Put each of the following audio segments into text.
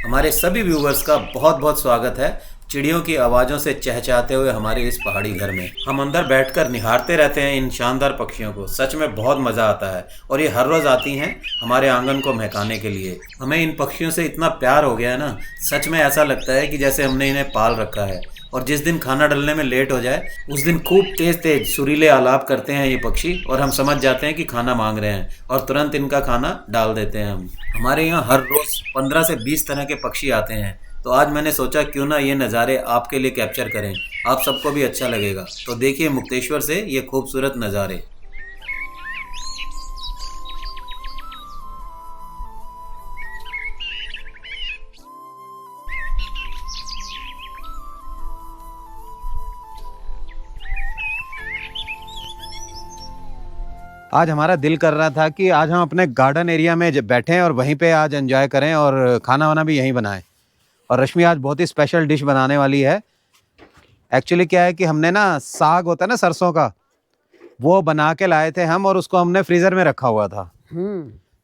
हमारे सभी व्यूवर्स का बहुत बहुत स्वागत है चिड़ियों की आवाज़ों से चहचहाते हुए हमारे इस पहाड़ी घर में। हम अंदर बैठकर निहारते रहते हैं इन शानदार पक्षियों को। सच में बहुत मज़ा आता है और ये हर रोज़ आती हैं हमारे आंगन को महकाने के लिए। हमें इन पक्षियों से इतना प्यार हो गया है ना, सच में ऐसा लगता है कि जैसे हमने इन्हें पाल रखा है। और जिस दिन खाना डलने में लेट हो जाए उस दिन खूब तेज तेज सुरीले आलाप करते हैं ये पक्षी और हम समझ जाते हैं कि खाना मांग रहे हैं और तुरंत इनका खाना डाल देते हैं हम। हमारे यहाँ हर रोज़ 15 से 20 तरह के पक्षी आते हैं, तो आज मैंने सोचा क्यों ना ये नज़ारे आपके लिए कैप्चर करें, आप सबको भी अच्छा लगेगा। तो देखिए मुक्तेश्वर से ये खूबसूरत नज़ारे। आज हमारा दिल कर रहा था कि आज हम अपने गार्डन एरिया में बैठें और वहीं पे आज एंजॉय करें और खाना वाना भी यहीं बनाएं। और रश्मि आज बहुत ही स्पेशल डिश बनाने वाली है। एक्चुअली क्या है कि हमने ना साग होता है ना सरसों का, वो बना के लाए थे हम और उसको हमने फ्रीजर में रखा हुआ था।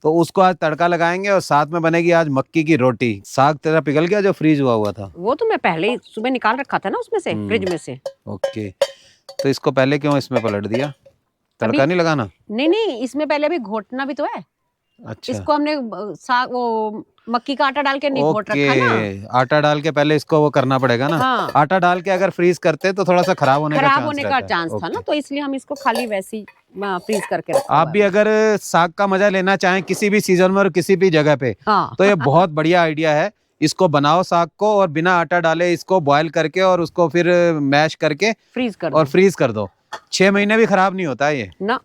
तो उसको आज तड़का लगाएंगे और साथ में बनेगी आज मक्की की रोटी। साग तेरा पिघल गया जो फ्रीज हुआ हुआ था? वो तो मैं पहले ही सुबह निकाल रखा था ना उसमें से, फ्रिज में से। ओके, तो इसको पहले क्यों इसमें पलट दिया? तड़का नहीं लगाना? नहीं नहीं, इसमें पहले अभी घोटना भी तो है। अच्छा, इसको हमने साग वो मक्की का आटा डाल के नहीं घोट रखा ना। आटा डाल के पहले इसको वो करना पड़ेगा ना। हाँ। आटा डाल के अगर फ्रीज करते तो थोड़ा सा खराब होने का चांस था ना, तो इसलिए हम इसको खाली वैसी फ्रीज करके रखा आप भी अगर साग का मजा लेना चाहें किसी भी सीजन में और किसी भी जगह पे, हाँ। तो ये बहुत बढ़िया आइडिया है। इसको बनाओ साग को और बिना आटा डाले इसको बॉयल करके और उसको फिर मैश करके फ्रीज कर दो। 6 महीने भी खराब नहीं होता है ये ना।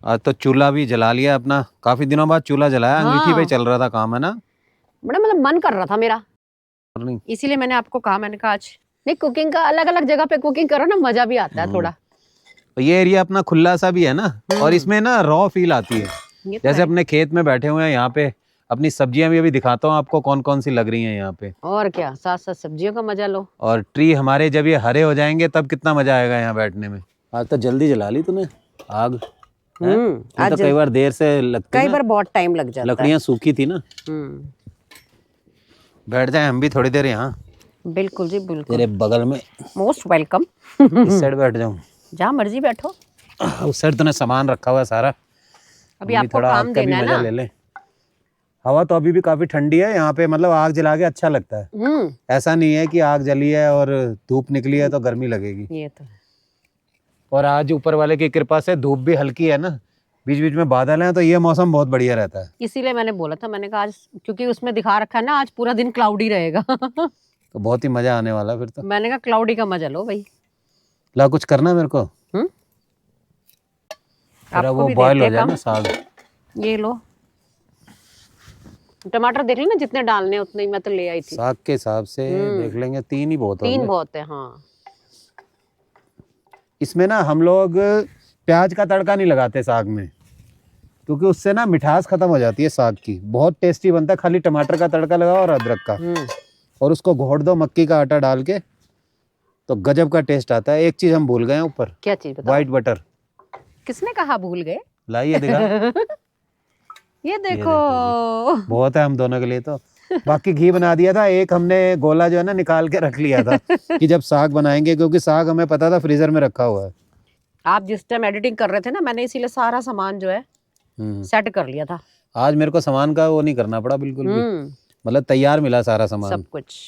आज तो चूल्हा भी जला लिया अपना, काफी दिनों बाद चूल्हा जलाया। हाँ। अंगीठी पे चल रहा था काम, है ना? बड़ा मतलब मन कर रहा था मेरा, इसीलिए मैंने आपको कहा, मैंने कहा आज नहीं, कुकिंग का अलग अलग जगह पे कुकिंग करो ना, मजा भी आता है थोड़ा। तो ये एरिया अपना खुला सा भी है ना, और इसमें ना रॉ फील आती है, जैसे अपने खेत में बैठे हुए हैं। यहाँ पे अपनी सब्जियां भी अभी दिखाता हूँ आपको कौन कौन सी लग रही हैं यहाँ पे। और क्या, साथ साथ सब्जियों का मजा लो। और ट्री हमारे जब ये हरे हो जाएंगे तब कितना मजा आएगा यहाँ बैठने में। आज तो जल्दी जला ली तूने आग। आज तो कई बार देर से लगती, कई बार बहुत टाइम लग जाता है, लकड़ियाँ सूखी थी ना। बैठ जाए हम भी थोड़ी देर यहाँ। बिल्कुल जी बिल्कुल, तेरे बगल में। Most welcome. इस साइड बैठ जाऊँ? जहाँ मर्जी बैठो। उस साइड तूने सामान रखा हुआ है सारा, अभी आपको काम देना है ना। ले ले। हवा तो अभी भी काफी ठंडी है यहाँ पे, मतलब आग जला के अच्छा लगता है। ऐसा नहीं है कि आग जली है और धूप निकली है तो गर्मी लगेगी। ये तो है। और आज ऊपर वाले की कृपा से धूप भी हल्की है ना, बीच बीच में बादल हैं, तो ये मौसम बहुत बढ़िया रहता है। इसीलिए मैंने बोला था, मैंने कहा आज क्योंकि उसमें दिखा रखा है ना आज पूरा दिन क्लाउडी रहेगा। तो बहुत ही मजा आने वाला फिर तो। मैंने कहा क्लाउडी का मजा लो भाई। ला कुछ करना मेरे को। वो बॉयल हो जाए ना साग। ये लो टमाटर देख लेना, जितने डालने उतने ही मैं तो ले आई थी। साग के हिसाब से देख लेंगे, 3 ही बहुत है। 3 बहुत है, हाँ। इसमें ना हम लोग प्याज का तड़का नहीं लगाते साग में, क्योंकि उससे ना मिठास खत्म हो जाती है साग की। बहुत टेस्टी बनता है, खाली टमाटर का तड़का लगाओ और अदरक का, और उसको घोट दो मक्की का आटा डाल के, तो गजब का टेस्ट आता है। एक चीज हम भूल गए ऊपर। क्या चीज? White butter. किसने कहा भूल गए? लाइए दिखा। ये देखो बहुत है हम दोनों के लिए तो। बाकी घी बना दिया था, एक हमने गोला जो है ना निकाल के रख लिया था कि जब साग बनाएंगे, क्योंकि साग हमें पता था फ्रीजर में रखा हुआ है। आप जिस टाइम एडिटिंग कर रहे थे ना, मैंने इसीलिए सारा सामान जो है सेट कर लिया था। आज मेरे को सामान का वो नहीं करना पड़ा बिल्कुल भी, मतलब तैयार मिला सारा सामान, सब कुछ।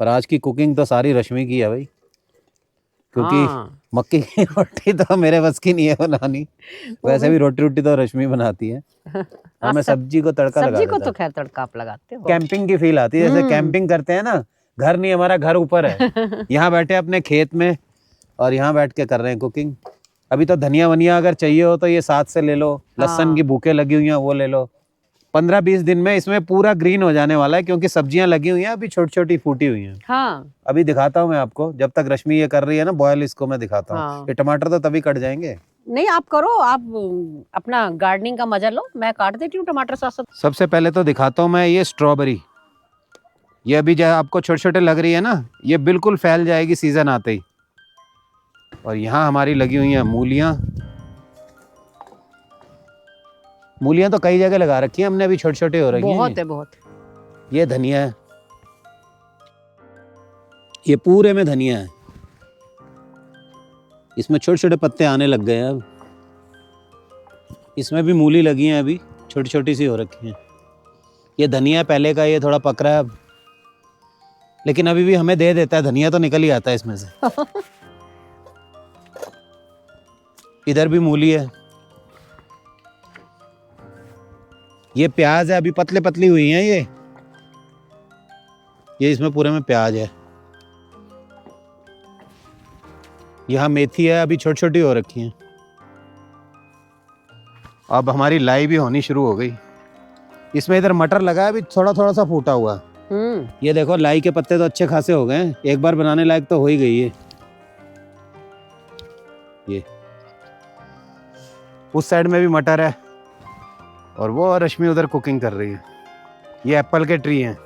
पर आज की कुकिंग तो सारी रश्मि की है भाई, क्योंकि मक्की की रोटी तो मेरे बस की नहीं है बनानी। वैसे भी रोटी तो रश्मि बनाती है। मैं सब्जी को तड़का लगा देता। सब्जी को तो खैर तड़का आप लगाते हो। कैंपिंग की फील आती है, जैसे कैंपिंग करते हैं ना। घर नहीं, हमारा घर ऊपर है। यहाँ बैठे अपने खेत में और यहाँ बैठ के कर रहे हैं कुकिंग। अभी तो धनिया वनिया अगर चाहिए हो तो ये साथ से ले लो। लहसुन की भूखे लगी हुई हैं, वो ले लो। 15-20 दिन में इसमें पूरा ग्रीन हो जाने वाला है, क्योंकि सब्जियां लगी हुई हैं अभी, छोटी छोटी फूटी हुई हैं। हाँ। अभी दिखाता हूँ मैं आपको, जब तक रश्मि ये कर रही है ना बॉयल, इसको मैं दिखाता हूँ। हाँ। ये टमाटर तो तभी कट जाएंगे। नहीं आप करो, आप अपना गार्डनिंग का मजा लो, मैं काट देती हूँ टमाटर साथ साथ। सबसे पहले तो दिखाता हूँ मैं ये स्ट्रॉबेरी। ये अभी जो आपको छोटे छोटे लग रही है ना, ये बिल्कुल फैल जाएगी सीजन आते ही। और यहाँ हमारी लगी हुई हैं मूलियाँ। मूलियाँ तो कई जगह लगा रखी हैं हमने, अभी छोटे छोटे हो रही हैं। बहुत है बहुत। ये धनिया है, ये पूरे में धनिया है, इसमें छोटे छोटे पत्ते आने लग गए हैं अब। इसमें भी मूली लगी हैं, अभी छोटी छोटी सी हो रखी हैं। ये धनिया पहले का, ये थोड़ा पक रहा है अब, लेकिन अभी भी हमें दे देता है, धनिया तो निकल ही आता है इसमें से। इधर भी मूली है, ये प्याज है, अभी पतले पतली हुई हैं ये इसमें पूरे में प्याज है। यहाँ मेथी है, अभी छोटी छोटी हो रखी हैं। अब हमारी लाई भी होनी शुरू हो गई। इसमें इधर मटर लगा है, अभी थोड़ा थोड़ा सा फूटा हुआ। ये देखो लाई के पत्ते तो अच्छे खासे हो गए हैं, एक बार बनाने लायक तो हो ही गई है। ये उस साइड में भी मटर है, और वो रश्मि उधर कुकिंग कर रही है। ये एप्पल के ट्री हैं,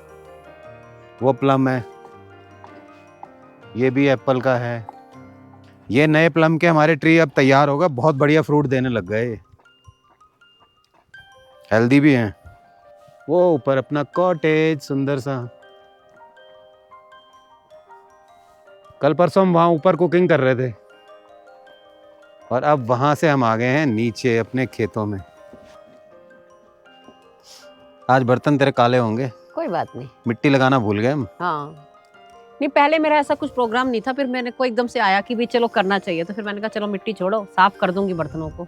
वो प्लम है, ये भी एप्पल का है। ये नए प्लम के हमारे ट्री अब तैयार होगा, बहुत बढ़िया फ्रूट देने लग गए, हेल्दी भी हैं। वो ऊपर अपना कॉटेज सुंदर सा, कल परसों हम वहाँ ऊपर कुकिंग कर रहे थे, और अब वहाँ से हम आ गए हैं नीचे अपने खेतों में। आज बर्तन तेरे काले होंगे, कोई बात नहीं, मिट्टी लगाना भूल गए हम। हाँ नहीं, पहले मेरा ऐसा कुछ प्रोग्राम नहीं था, फिर मैंने को एकदम से आया कि भी चलो करना चाहिए, तो फिर मैंने कहा चलो मिट्टी छोड़ो, साफ कर दूंगी बर्तनों को।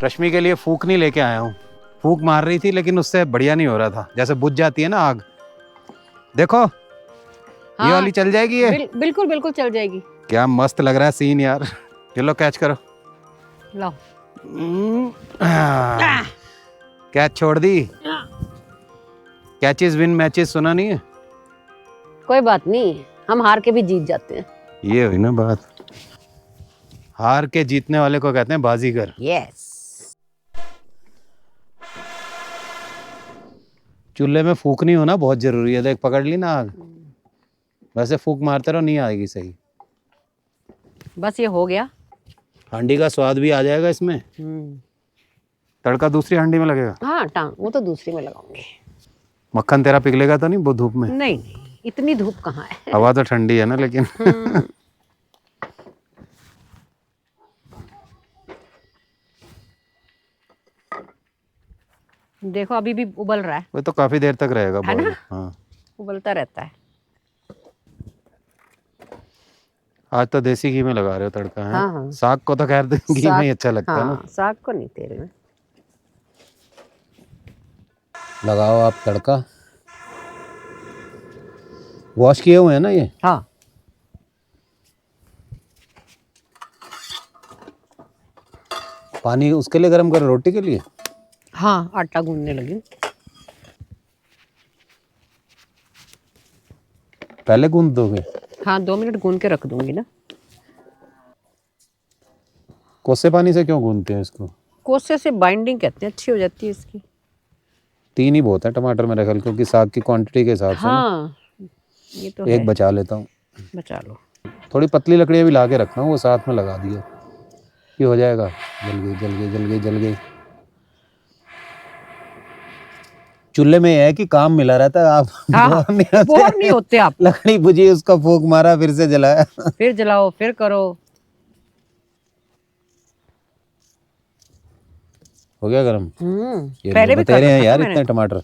रश्मि के लिए फूक नहीं लेके आया हूँ, फूक मार रही थी लेकिन उससे बढ़िया नहीं हो रहा था, जैसे बुझ जाती है ना आग। देखो हाँ, ये वाली चल जाएगी, ये बिल्कुल बिल्कुल चल जाएगी। क्या मस्त लग रहा है सीन यार। चलो कैच करो, लाओ। कैच छोड़ दी। कैचेस विन मैचेस सुना नहीं है? कोई बात नहीं, हम हार के भी जीत जाते हैं। ये हुई ना बात, हार के जीतने वाले को कहते हैं बाजीगर। यस। चूल्हे में फूकनी होना बहुत जरूरी है। देख पकड़ ली ना आग, वैसे फूक मारते रहो नहीं आएगी सही। बस ये हो गया, हांडी का स्वाद भी आ जाएगा इसमें। तड़का दूसरी हांडी में लगेगा। हाँ टांग वो तो दूसरी में लगाऊंगी। मक्खन तेरा पिघलेगा तो नहीं वो धूप में? नहीं नहीं, इतनी धूप कहाँ है। हवा तो ठंडी है ना लेकिन। देखो अभी भी उबल रहा है। वो तो काफी देर तक रहेगा है ना? बॉईल। हाँ उबलता रहता है। आज तो देसी घी में लगा रहे हो तड़का है? हाँ, हाँ। साग को तो खैर घी में ही अच्छा लगता है ना। हाँ, साग को नहीं, तेल में लगाओ आप तड़का। वॉश किए हुए हैं ना ये? हाँ। पानी उसके लिए गर्म करो, रोटी के लिए? हाँ आटा गूंदने लगी। पहले गूंद दोगे? हाँ 2 मिनट गूंद के रख दूंगी ना। कोसे पानी से क्यों गूंदते हैं इसको? कोसे से बाइंडिंग कहते हैं, अच्छी हो जाती है इसकी। 3 ही बहुत है टमाटर मेरे ख्याल, क्योंकि साग की क्वांटिटी के हिसाब से ना। हाँ ये तो एक है। बचा लेता हूँ। बचा लो। थोड़ी पतली लकड़ियाँ भी ला के रखना, वो साथ में लगा दिया, ये हो जाएगा। जल गई जल गई जल गई जल गई। चूल्हे में यह है कि काम मिला रहता है, आप हाँ, बोर नहीं होते आप। लकड़ी बुझी, उसका फूंक मारा, फिर से जलाया। फिर जलाओ, फिर करो। हो गया गरम? ये पहले भी बतेरे हैं यार मैंने इतने टमाटर।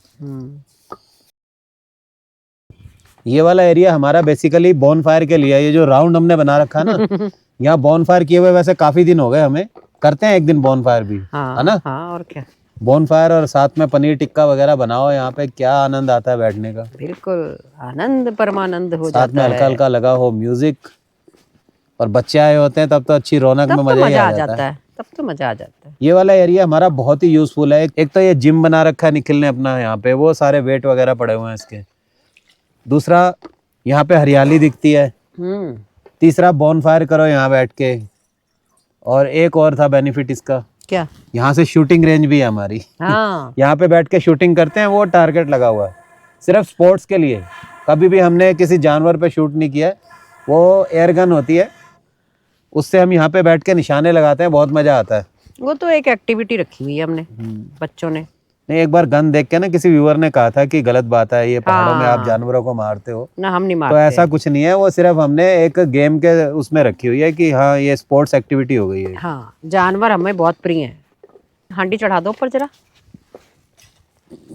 ये वाला एरिया हमारा बेसिकली बॉनफायर के लिए है। ये जो राउंड हमने बना रखा है ना, यहाँ बॉनफायर किए हुए वैसे काफी दिन हो गए हमें। करते हैं एक दिन बॉनफायर भी, है ना? हाँ और क्या। बॉनफायर और साथ में पनीर टिक्का वगैरह बनाओ यहाँ पे, क्या आनंद आता है बैठने का। बिल्कुल आनंद परमानंद हो जाता है। साथ में हल्का हल्का लगा हो म्यूजिक, और बच्चे आए होते हैं तब तो अच्छी रौनक में मजा ही आ जाता है। तब तो मजा आ जाता है। ये वाला एरिया हमारा बहुत ही यूजफुल है। एक तो ये जिम बना रखा है निखिल ने अपना, यहाँ पे वो सारे वेट वगैरह पड़े हुए हैं इसके। दूसरा यहाँ पे हरियाली दिखती है। तीसरा बॉनफायर करो यहाँ बैठ के। और एक और था बेनिफिट इसका, क्या? यहाँ से शूटिंग रेंज भी है हमारी। हाँ यहाँ पे बैठ के शूटिंग करते हैं, वो टारगेट लगा हुआ है सिर्फ स्पोर्ट्स के लिए। कभी भी हमने किसी जानवर पे शूट नहीं किया है। वो एयर गन होती है, उससे हम यहाँ पे बैठ के निशाने लगाते हैं, बहुत मजा आता है। वो तो एक एक्टिविटी रखी हुई है हमने बच्चों ने। नहीं, एक बार गन देख के ना किसी व्यूअर ने कहा था कि गलत बात है ये, पहाड़ों में आप हाँ। जानवरों को मारते हो। ना हम नहीं तो मारते। ऐसा कुछ नहीं है, वो सिर्फ हमने एक गेम के उसमें रखी हुई है कि हाँ ये स्पोर्ट्स एक्टिविटी हो गई है। हाँ, जानवर हमें बहुत प्रिय हैं। हांडी चढ़ा दो ऊपर जरा।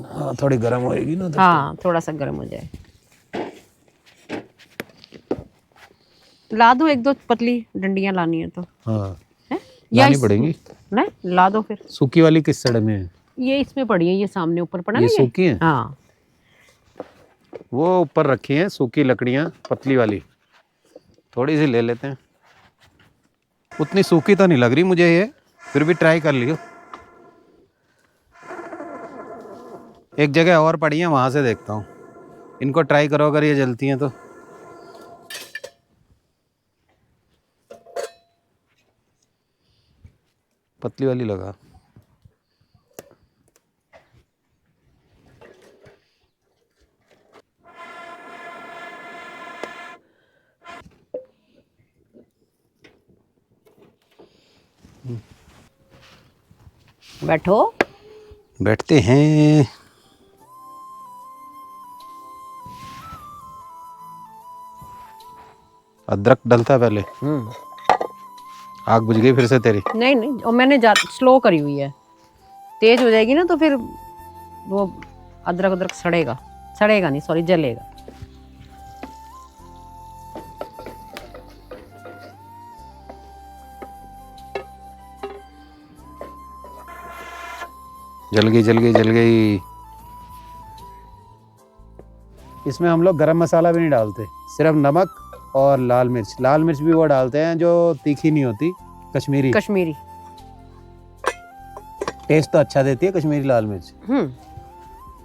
हाँ थोड़ी गर्म होएगी ना। हाँ, थोड़ा सा गर्म हो जाए। ला दो, एक दो पतली डंडियां लानी है तो। हाँ है या लानी पड़ेगी। नहीं, ला दो फिर। सूखी वाली किस सड़ में है? ये इसमें पड़ी है, ये सामने ऊपर पड़ा ये ना सूखी है? हाँ, वो ऊपर रखी हैं सूखी लकड़ियाँ पतली वाली, थोड़ी सी ले लेते हैं। उतनी सूखी तो नहीं लग रही मुझे ये, फिर भी ट्राई कर लियो। एक जगह और पड़ी है, वहां से देखता हूँ, इनको ट्राई करो अगर ये जलती हैं तो। पतली वाली लगा। बैठो। बैठते हैं। अदरक डलता है पहले। आग बुझ गई फिर से तेरी? नहीं नहीं, और मैंने स्लो करी हुई है। तेज हो जाएगी ना तो फिर वो अदरक अदरक सड़ेगा। सड़ेगा नहीं, सॉरी, जलेगा। जल गई जल गई जल गई। इसमें हम लोग गरम मसाला भी नहीं डालते, सिर्फ नमक और लाल मिर्च। लाल मिर्च भी वो डालते हैं जो तीखी नहीं होती, कश्मीरी। कश्मीरी टेस्ट तो अच्छा देती है कश्मीरी लाल मिर्च।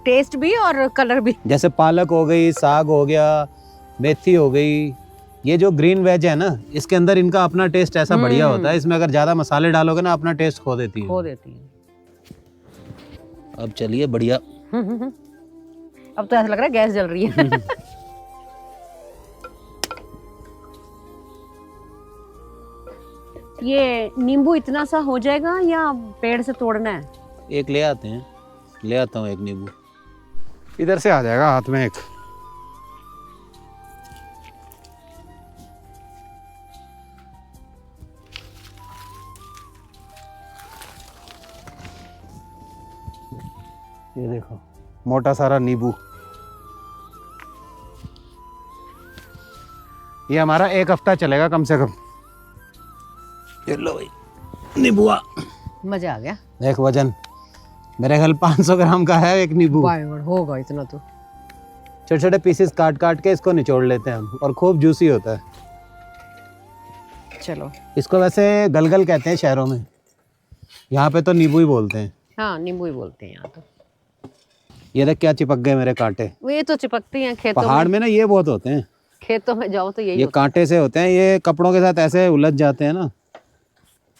टेस्ट भी और कलर भी। जैसे पालक हो गई, साग हो गया, मेथी हो गई, ये जो ग्रीन वेज है ना, इसके अंदर इनका अपना टेस्ट ऐसा बढ़िया होता है। इसमें अगर ज्यादा मसाले डालोगे ना, अपना टेस्ट खो देती है। खो देती है। अब चलिए बढ़िया। अब तो ऐसा लग रहा है गैस जल रही है। ये नींबू इतना सा हो जाएगा या पेड़ से तोड़ना है? एक ले आते हैं, ले आता हूँ एक नींबू। इधर से आ जाएगा हाथ में एक। ये देखो मोटा सारा नींबू। ये हमारा एक हफ्ता चलेगा कम से कम। ये लो भाई नींबुआ। मजा आ गया। देख वजन मेरे ख्याल 500 ग्राम का है एक नींबू। होगा इतना तो। छोटे छोटे पीसेस काट काट के इसको निचोड़ लेते हैं हम, और खूब जूसी होता है। चलो, इसको वैसे गलगल कहते हैं शहरों में, यहाँ पे तो नींबू ही बोलते हैं। हाँ, नींबू ही बोलते हैं यहाँ तो। ये देख क्या चिपक गए मेरे कांटे। वो ये तो चिपकती हैं खेतों पहाड़ में ना ये बहुत होते हैं। खेतों में जाओ तो यही ये कांटे से होते हैं, ये कपड़ों के साथ ऐसे उलझ जाते हैं ना,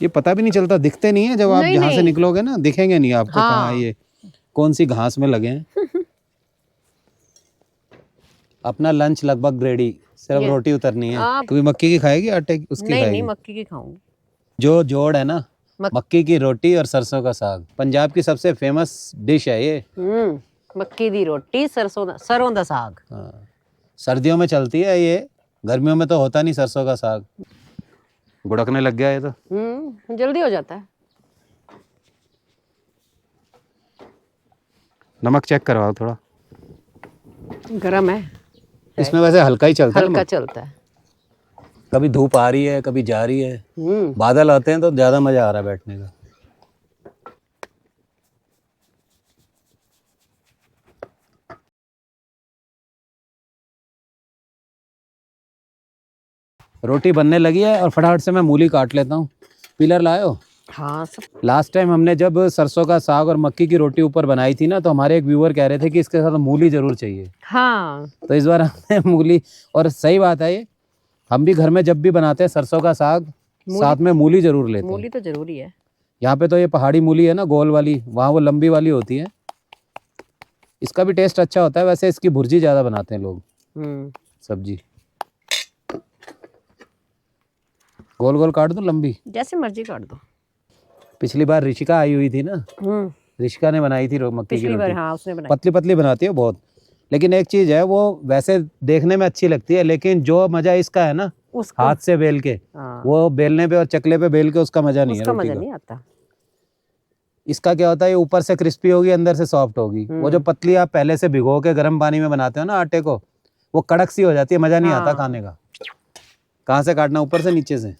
ये पता भी नहीं चलता, दिखते नहीं है। जब आप जहाँ से निकलोगे ना, दिखेंगे नहीं आपको कहाँ ये कौन सी घास में लगे हैं। अपना लंच लगभग रेडी, सिर्फ रोटी उतरनी है। कभी मक्की की खाएगी, आटे की उसकी नहीं खाएगी? नहीं, मक्की की खाऊंगी। जो जोड़ है ना, मक्की की रोटी और सरसों का साग, पंजाब की सबसे फेमस डिश है ये। मक्की दी रोटी, सरों दा साग। हाँ, सर्दियों में चलती है ये, गर्मियों में तो होता नहीं सरसों का साग। गुड़कने लग गया ये तो। जल्दी हो जाता है। नमक चेक करवाओ थोड़ा। गरम है। इसमें वैसे हल्का ही चलता है। हल्का चलता है। कभी धूप आ रही है, कभी जा रही है, बादल आते हैं तो ज्यादा मजा आ रहा है बैठने का। रोटी बनने लगी है और फटाफट से मैं मूली काट लेता हूँ। पिलर लायो? हाँ, सब। लास्ट टाइम हमने जब सरसों का साग और मक्की की रोटी ऊपर बनाई थी ना, तो हमारे एक व्यूअर कह रहे थे कि इसके साथ मूली जरूर चाहिए। हाँ, तो इस बार हमने मूली, और सही बात है ये, हम भी घर में जब भी बनाते हैं सरसों का साग, साथ में मूली जरूर लेते हैं। मूली तो जरूरी है। यहाँ पे तो ये पहाड़ी मूली है ना, गोल वाली, वहाँ वो लंबी वाली होती है। इसका भी टेस्ट अच्छा होता है। वैसे इसकी भुर्जी ज्यादा बनाते हैं लोग, सब्जी। गोल गोल काट दो, लंबी? जैसे मर्जी काट दो। पिछली बार ऋषिका आई हुई थी ना, ऋषिका ने बनाई थी मक्की की पिछली बार रोटी। हाँ उसने बनाई। पतली पतली बनाती है बहुत, लेकिन एक चीज है, वो वैसे देखने में अच्छी लगती है, लेकिन जो मजा इसका है ना, उसको हाथ से बेल के, हाँ, वो बेलने पे और चकले पे बेल के उसका मजा नहीं है उसका रोटी मजा का। नहीं आता। इसका क्या होता है, ये ऊपर से क्रिस्पी होगी, अंदर से सॉफ्ट होगी। वो जो पतली आप पहले से भिगो के गर्म पानी में बनाते हो ना आटे को, वो कड़क सी हो जाती है, मजा नहीं आता हाँ। खाने का। कहाँ से काटना, ऊपर से नीचे से?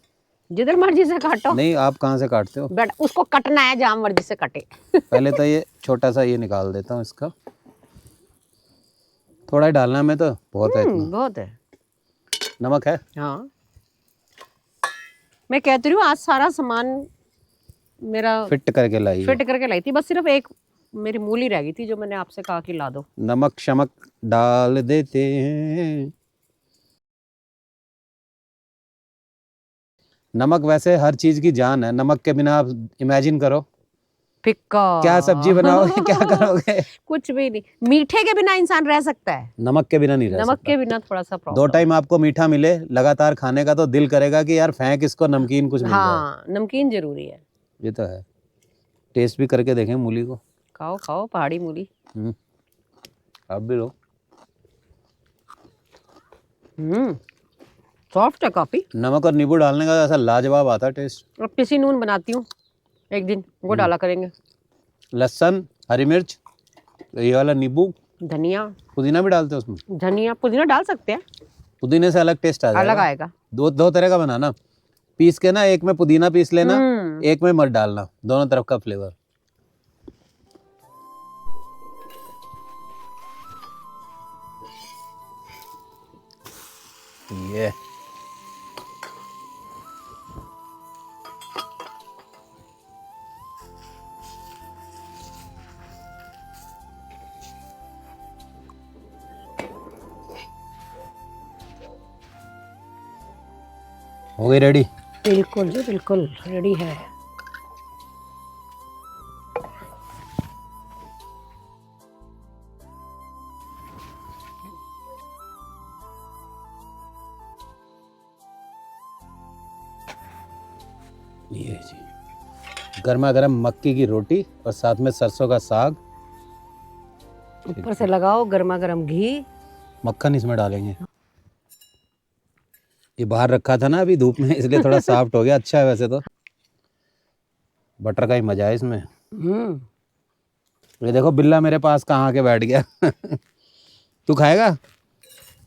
जिधर मर्जी से काटो। नहीं, आप कहाँ से काटते हो? बट उसको कटना है जहाँ मर्जी से कटे। पहले तो ये छोटा सा ये निकाल देता हूँ इसका, थोड़ा ही डालना है, मैं तो बहुत है इतना। बहुत है। नमक है? हाँ मैं कहती हूँ आज सारा सामान मेरा फिट करके लाई है। फिट करके लाई थी, बस सिर्फ एक मेरी मूली रह गई थी जो मैंने आपसे कहा कि ला दो। नमक शमक डाल देते हैं। नमक वैसे हर चीज की जान है, नमक के बिना आप इमेजिन करो फिक्का क्या सब्जी बनाओगे, क्या करोगे। कुछ भी नहीं। मीठे के बिना इंसान रह सकता है, नमक के बिना नहीं रह नमक सकता। के बिना थोड़ा सा 2 प्रॉब्लम। टाइम आपको मीठा मिले लगातार खाने का, तो दिल करेगा कि यार फेंक इसको, नमकीन कुछ मिल जाए। हाँ नमकीन जरूरी है। ये तो है। टेस्ट भी करके देखें मूली को। खाओ खाओ पहाड़ी मूली। आप भी लो। सॉफ्ट है काफी। नमक और नींबू डालने का ऐसा लाजवाब आता है टेस्ट। अब पिसी नून बनाती हूँ एक दिन, वो डाला करेंगे। लहसुन, हरी मिर्च, ये वाला नींबू, धनिया, पुदीना भी डालते हैं उसमें। धनिया पुदीना डाल सकते हैं, पुदीने से अलग टेस्ट आ जाएगा। अलग आएगा। दो तरह का बनाना, पीस के ना, एक में पुदीना पीस लेना, एक में मत डालना, दोनों तरफ का फ्लेवर। ये हो गई रेडी। बिल्कुल जी बिल्कुल रेडी है। ये जी, गर्मा गर्म मक्की की रोटी और साथ में सरसों का साग, ऊपर से लगाओ गर्मा गर्म घी। मक्खन इसमें डालेंगे। ये बाहर रखा था ना अभी धूप में, इसलिए थोड़ा सॉफ्ट हो गया। अच्छा है वैसे तो, बटर का ही मजा है इसमें। ये देखो बिल्ला मेरे पास कहाँ आके बैठ गया। तू खाएगा?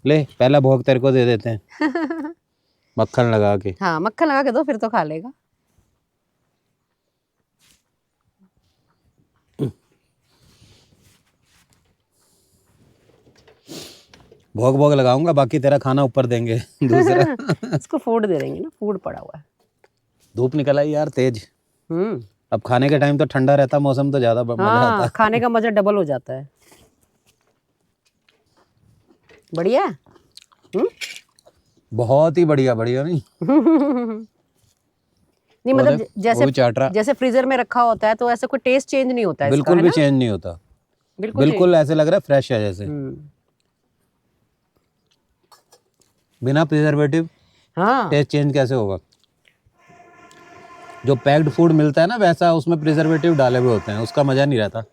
ले पहला भोग तेरे को दे देते हैं। मक्खन लगा के। हाँ मक्खन लगा के दो फिर तो खा लेगा। भोग भोग लगाऊंगा, बाकी तेरा खाना ऊपर देंगे। दूसरा इसको फूड दे देंगे ना, फूड पड़ा हुआ है। धूप निकल आई यार तेज। हम्म अब खाने के टाइम तो ठंडा रहता मौसम, तो ज्यादा मजा आता हाँ है। खाने का मजा डबल हो जाता है। बढ़िया है? बहुत ही बढ़िया। बढ़िया नहीं नहीं वो मतलब देख, वो भी चाट रहा। जैसे फ्रीजर में रखा होता है तो ऐसा कोई टेस्ट चेंज नहीं होता है इसका, बिल्कुल है भी ना? चेंज नहीं होता। बिल्कुल बिल्कुल ऐसे लग रहा है फ्रेश है जैसे, बिना प्रिजर्वेटिव। हाँ टेस्ट चेंज कैसे होगा? जो पैक्ड फूड मिलता है ना वैसा उसमें प्रिजर्वेटिव डाले हुए होते हैं, उसका मजा नहीं रहता।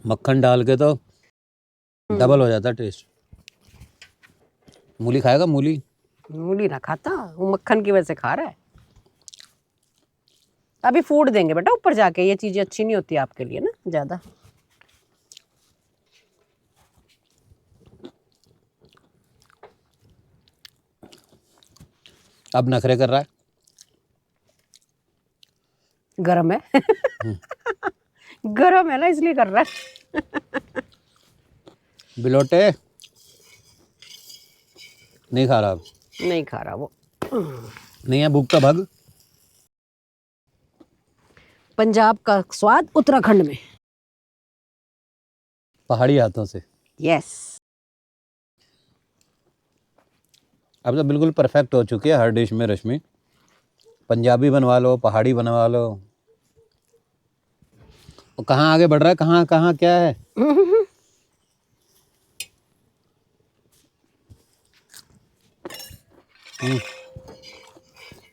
मक्खन डाल के तो डबल हो जाता टेस्ट। मूली खाएगा? मूली मूली ना खाता, वो मक्खन की वजह से खा रहा है। अभी फूड देंगे बेटा ऊपर जाके, ये चीजें अच्छी नहीं होती आपके लिए ना ज्यादा। अब नखरे कर रहा है। गरम है। गरम है ना इसलिए कर रहा है। बिलोटे नहीं खा रहा अब। नहीं खा रहा वो। नहीं है भूख का भग। पंजाब का स्वाद उत्तराखंड में। पहाड़ी हाथों से। यस अब तो बिल्कुल परफेक्ट हो चुकी है हर डिश में रश्मि। पंजाबी बनवा लो, पहाड़ी बनवा लो। वो कहाँ आगे बढ़ रहा है, कहाँ कहाँ क्या है।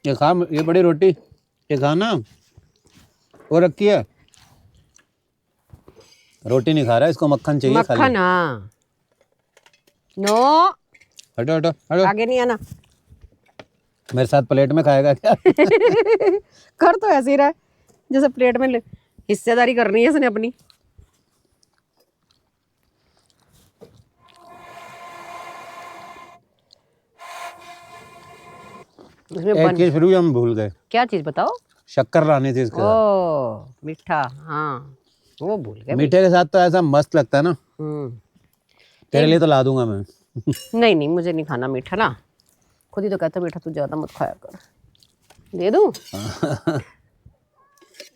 ये खा, ये बड़ी रोटी ये खाना वो रखी है, रोटी नहीं खा रहा, इसको मक्खन चाहिए मक्खन, खाली। हाँ। नो, हटो हटो हटो, आगे नहीं आना। मेरे साथ प्लेट में खाएगा क्या? कर तो ऐसे ही रहा है जैसे प्लेट में हिस्सेदारी करनी है इसने अपनी। इसमें एक चीज फिर भी हम भूल गए, क्या चीज बताओ? शक्कर लानी थी इसके साथ। ओ मीठा, हाँ वो भूल गए। मीठे के साथ तो ऐसा मस्त लगता है ना, तेरे लिए तो ला दूंगा मैं। नहीं नहीं, मुझे नहीं खाना मीठा ना, खुद ही तो कहता मीठा तू ज्यादा मत खाया कर। दे दूं?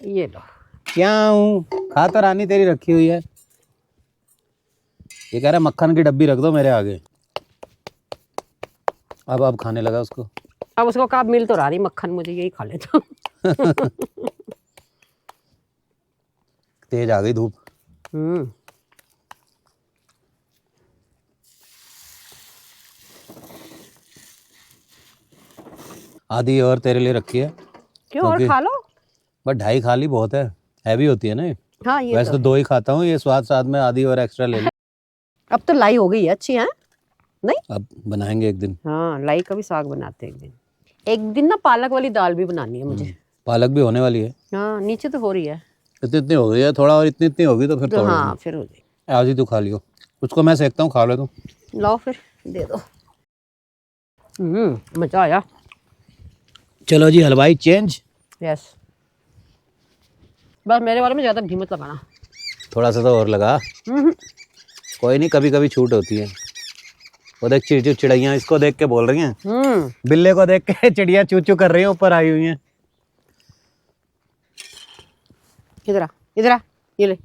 ये लो। क्या हूँ, खा तो रानी तेरी रखी हुई है। ये कह रहा है मक्खन की डब्बी रख दो मेरे आगे। अब खाने लगा उसको। अब उसको कब मिल तो रहा नहीं मक्खन, मुझे यही खा लेता। तेज आ गई धूप। आधी और तेरे लिए रखी है। क्यों, और खा लो। बट 2.5 खा ली, बहुत है, हैवी होती है ना ये। हाँ ये वैसे तो 2 ही खाता हूँ, ये स्वाद साथ में आधी और एक्स्ट्रा ले ली। अब तो लाई हो गई है अच्छी, है नहीं? अब बनाएंगे एक दिन। हाँ लाई का भी साग बनाते हैं एक दिन। एक दिन ना पालक वाली दाल भी बनानी है मुझे। पालक भी होने वाली है। हाँ नीचे तो हो रही है। इतनी इतनी हो गई है, थोड़ा और इतनी इतनी होगी तो फिर तो तोड़ हाँ लेंगे। फिर हो जाएगी। आज ही तू खा लियो, उसको मैं सेकता हूँ, खा लो तू। लाओ फिर दे दो। मजा आया। चलो जी, हलवाई चेंज। यस, बस मेरे वाले में ज्यादा घी मत लगाना। थोड़ा सा तो और लगा, कोई नहीं, कभी कभी छूट होती है। वो देख चिड़िया इसको देख के बोल रही हैं, बिल्ले को देख के चिड़िया चू चू कर रही हैं, ऊपर आई हुई हैं। इधर आ, इधर आ, ये ले।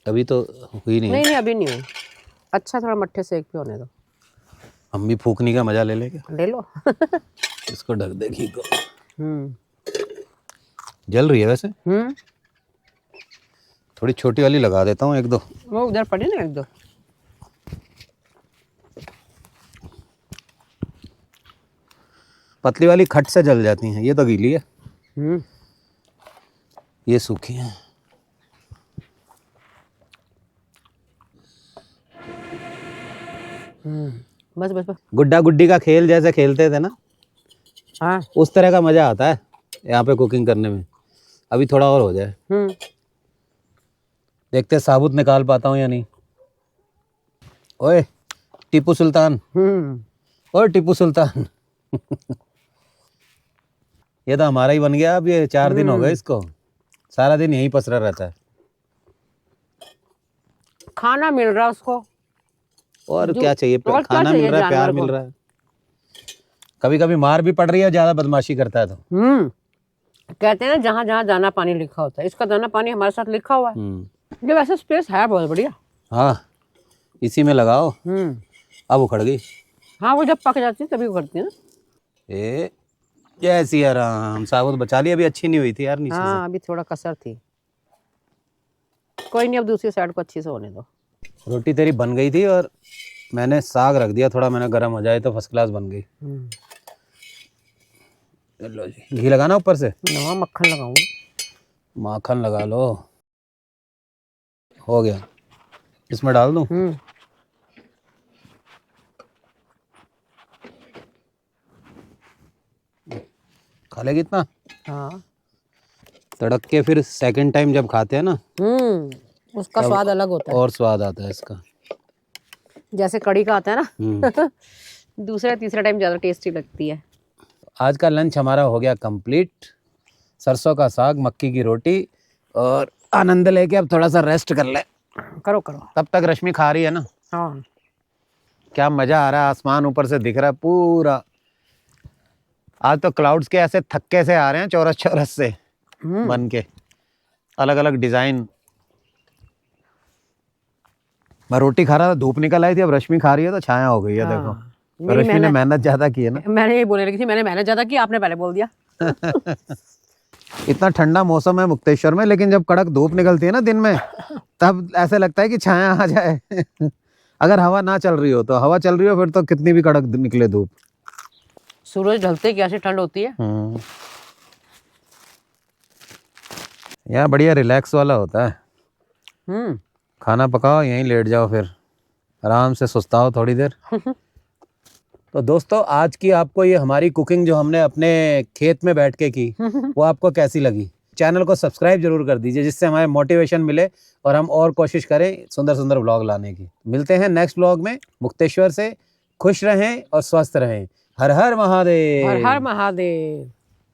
अभी तो हुई नहीं है। नहीं अभी नहीं हुई। अच्छा थोड़ा मट्ठे सेक पे होने दो। हम भी फूकने का मजा ले लेंगे। ले लो। इसको ढक दे घी को। जल रही है वैसे। थोड़ी छोटी वाली लगा देता हूँ, 1-2। वो उधर पड़ी ना 1-2। पतली वाली खट से जल जाती हैं, ये तो गीली है। ये सूखी है। बस बस बस। गुड्डा गुड्डी का खेल जैसे खेलते थे ना, हाँ उस तरह का मजा आता है यहाँ पे कुकिंग करने में। अभी थोड़ा और हो जाए, देखते साबुत निकाल पाता हूँ या नहीं। ओए टीपू सुल्तान, ओए टीपू सुल्तान। ये तो हमारा ही बन गया। अब ये 4 दिन हो गए इसको, सारा दिन यहीं पसरा रहता है। खाना मिल रहा है उसको, और क्या चाहिए, और क्या खाना मिल चाहिए रहा है, प्यार जानवर मिल को? रहा है। कभी कभी मार भी पड़ रही है, ज्यादा बदमाशी करता है तो। कहते हैं ना जहाँ जहाँ दाना पानी लिखा होता है, इसका दाना पानी हमारे साथ लिखा हुआ है। ये वैसे स्पेस है बहुत बढ़िया। हाँ इसी में लगाओ। अब उखड़ गई। हाँ वो जब पक जाती है तभी करती है ना। ए जैसी आराम, साबुत बचा ली। अभी अच्छी नहीं हुई थी यार नीचे हाँ अभी थोड़ा कसर थी। कोई नहीं, अब दूसरी साइड को अच्छी से होने दो। से। रोटी तेरी बन गई थी और मैंने साग रख दिया थोड़ा, मैंने गर्म हो जाए तो फर्स्ट क्लास बन गई। चलो जी, घी लगाना ऊपर से। ना मक्खन लगाऊंगी। माखन लगा लो। हो गया, इसमें डाल दूं। खा लेगी इतना। हाँ तड़क के फिर सेकंड टाइम जब खाते हैं ना, उसका स्वाद अलग होता है। और स्वाद आता है इसका। जैसे कड़ी का आता है ना। दूसरा तीसरा टाइम ज्यादा टेस्टी लगती है। आज का लंच हमारा हो गया कंप्लीट। सरसों का साग, मक्की की रोटी, और आनंद लेके अब थोड़ा सा रेस्ट कर ले। करो करो। तब तक रश्मि खा रही है ना। हाँ क्या मजा आ रहा है, आसमान ऊपर से दिख रहा है पूरा। आज तो क्लाउड्स के ऐसे थक्के से आ रहे हैं, चौरस चौरस से बन के, अलग अलग डिजाइन। मैं रोटी खा रहा था, धूप निकल आई थी, अब रश्मि खा रही है तो छाया हो गई है। देखो नहीं, रश्मि ने मेहनत ज्यादा की है ना। मैंने ये बोलने लगी थी, मैंने मेहनत ज्यादा की, आपने पहले बोल दिया। इतना ठंडा मौसम है मुक्तेश्वर में, लेकिन जब कड़क धूप निकलती है ना दिन में, तब ऐसे लगता है कि छाया आ जाए। अगर हवा ना चल रही हो तो, हवा चल रही हो फिर तो कितनी भी कड़क निकले धूप। सूरज ढलते क्या से ठंड होती है। यहाँ बढ़िया रिलैक्स वाला होता है। खाना पकाओ, यहीं लेट जाओ, फिर आराम से सुस्ताओ थोड़ी देर। तो दोस्तों, आज की आपको ये हमारी कुकिंग जो हमने अपने खेत में बैठ के की, वो आपको कैसी लगी? चैनल को सब्सक्राइब जरूर कर दीजिए, जिससे हमें मोटिवेशन मिले और हम और कोशिश करें सुंदर सुंदर व्लॉग लाने की। मिलते हैं नेक्स्ट व्लॉग में मुक्तेश्वर से। खुश रहें और स्वस्थ रहें। हर हर महादेव। हर हर महादेव।